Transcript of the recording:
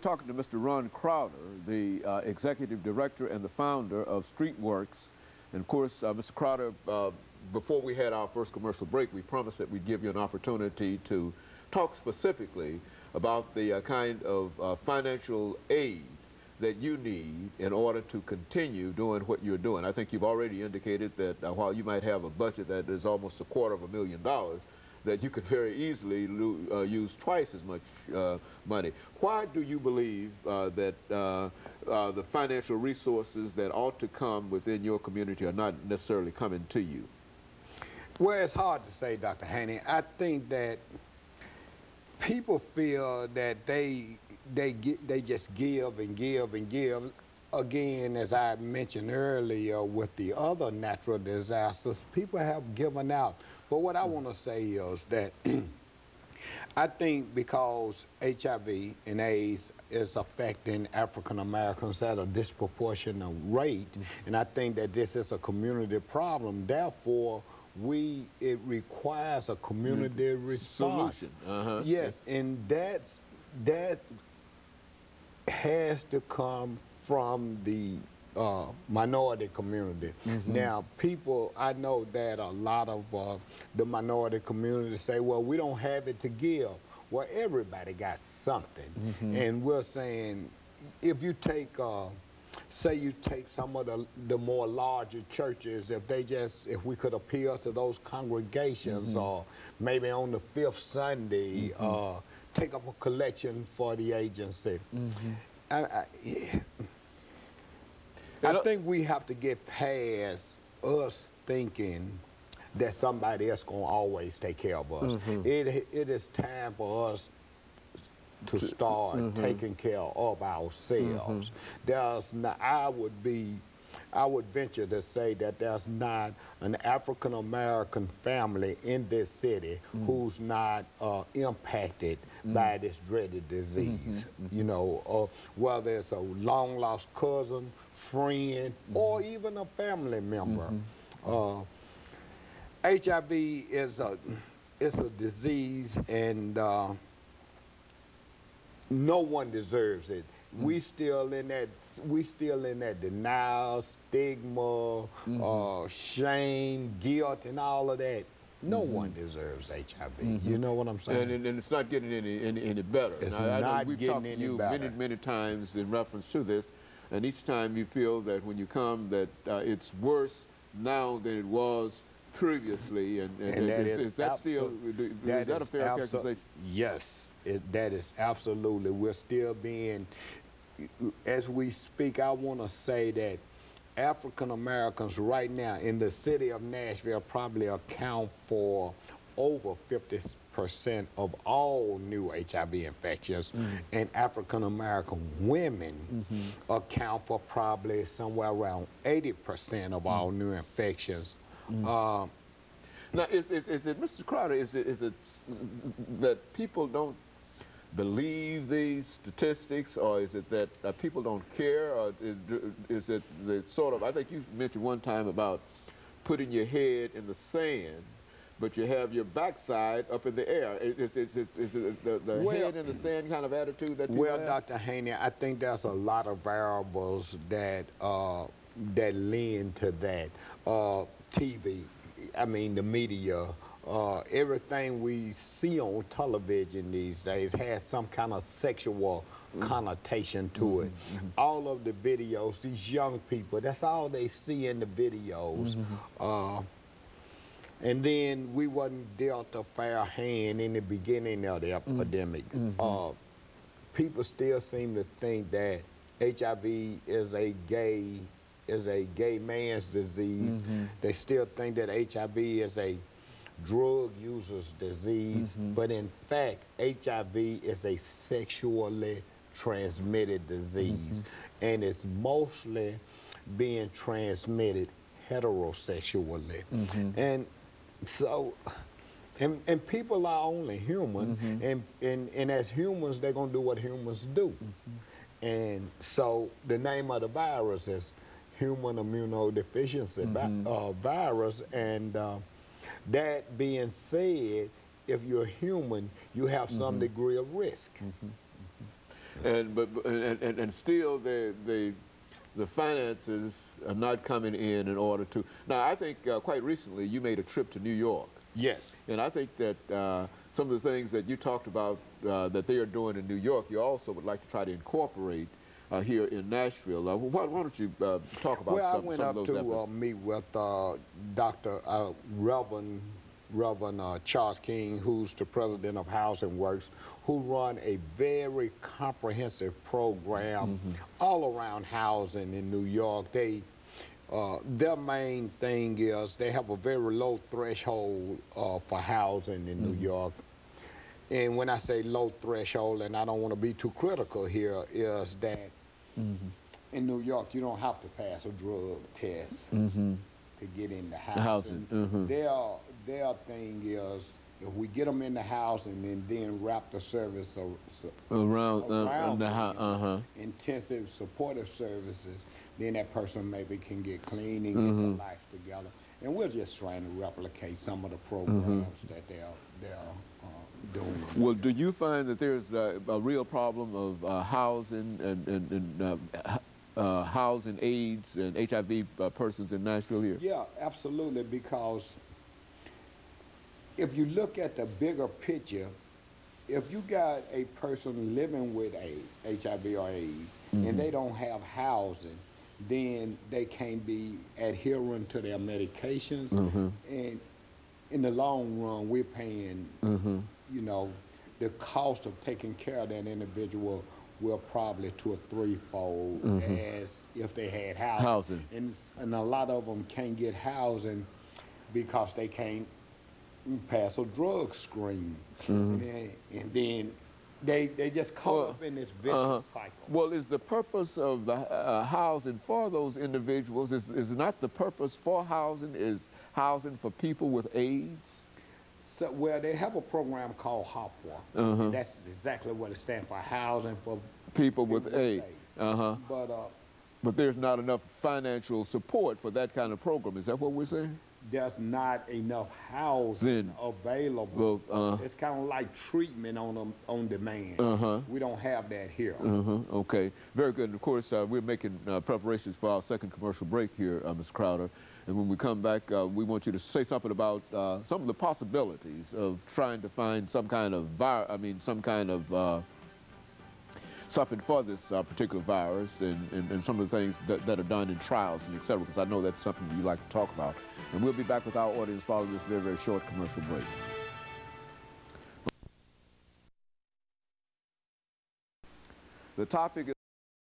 Talking to Mr. Ron Crowder, the executive director and the founder of Streetworks. And of course, Mr. Crowder, before we had our first commercial break, we promised that we'd give you an opportunity to talk specifically about the kind of financial aid that you need in order to continue doing what you're doing. I think you've already indicated that while you might have a budget that is almost $250,000, that you could very easily use twice as much money. Why do you believe that the financial resources that ought to come within your community are not necessarily coming to you? Well, it's hard to say, Dr. Haney. I think that people feel that they just give and give and give. Again, as I mentioned earlier with the other natural disasters, people have given out. But what I want to say is that I think because HIV and AIDS is affecting African Americans at a disproportionate rate, and I think that this is a community problem, therefore it requires a community response. Solution. Yes, and that has to come from the minority community. Now, I know that a lot of the minority community say, well, we don't have it to give. Well, everybody got something. And we're saying, if you take, say you take some of the more larger churches, if we could appeal to those congregations, or maybe on the 5th Sunday, take up a collection for the agency. I think we have to get past us thinking that somebody else gonna always take care of us. It is time for us to start taking care of ourselves. I would venture to say that there's not an African American family in this city who's not impacted by this dreaded disease. You know, whether it's a long lost cousin, friend, or even a family member. HIV is a disease, and no one deserves it. We still in that denial, stigma, shame, guilt, and all of that. No one deserves HIV. You know what I'm saying? And it's not getting any better. It's I know not we've getting talked to any you better. many times in reference to this, and each time you feel that when you come that it's worse now than it was previously, and is that a fair characterization? Yes, that is absolutely. We're still being, as we speak, I want to say that African Americans right now in the city of Nashville probably account for over 50% of all new HIV infections, and African American women account for probably somewhere around 80% of all new infections. Now, is it, Mr. Crowder, is it that people don't believe these statistics, or is it that people don't care, or is it the sort of, I think you mentioned one time about putting your head in the sand, but you have your backside up in the air? Is it the head in the sand kind of attitude that people have? Dr. Haney, I think there's a lot of variables that lend to that. TV, I mean the media, everything we see on television these days has some kind of sexual connotation to it. All of the videos, these young people, that's all they see in the videos. And then we wasn't dealt a fair hand in the beginning of the epidemic. People still seem to think that HIV is a gay man's disease. They still think that HIV is a drug user's disease, but in fact, HIV is a sexually transmitted disease, and it's mostly being transmitted heterosexually. And so, and people are only human, and as humans, they're gonna do what humans do. And so the name of the virus is human immunodeficiency virus, and that being said, if you're human, you have some degree of risk. and still the finances are not coming in order to. Now, I think quite recently you made a trip to New York. Yes. And I think that some of the things that you talked about that they are doing in New York, you also would like to try to incorporate here in Nashville. Why don't you talk about well, some of those efforts? I went up to meet with Dr. Reverend Charles King, who's the president of Housing Works, who run a very comprehensive program all around housing in New York. Their main thing is they have a very low threshold for housing in New York. And when I say low threshold, and I don't want to be too critical here, is that in New York you don't have to pass a drug test to get in the housing. Their thing is if we get them in the housing and then wrap the service around the intensive supportive services, then that person maybe can get clean and get their life together. And we're just trying to replicate some of the programs that they're doing. Well, do you find that there's a real problem of housing and housing AIDS and HIV persons in Nashville here? Yeah, absolutely, because if you look at the bigger picture, if you got a person living with HIV or AIDS and they don't have housing, then they can't be adherent to their medications. And in the long run, we're paying, you know, the cost of taking care of that individual will probably 2 or 3-fold as if they had housing. And a lot of them can't get housing because they can't pass a drug screen. And then they just caught up in this vicious cycle. Well, is the purpose of the housing for those individuals, is not the purpose for housing, is housing for people with AIDS? So, well, they have a program called HOPWA. That's exactly what it stands for, housing for people with AIDS. But there's not enough financial support for that kind of program. Is that what we're saying? There's not enough housing available. It's kind of like treatment on demand. We don't have that here. Okay, very good. And of course, we're making preparations for our second commercial break here, Ms. Crowder. And when we come back, we want you to say something about some of the possibilities of trying to find some kind of something for this particular virus and some of the things that are done in trials and et cetera, because I know that's something you like to talk about. And we'll be back with our audience following this very, very short commercial break. The topic is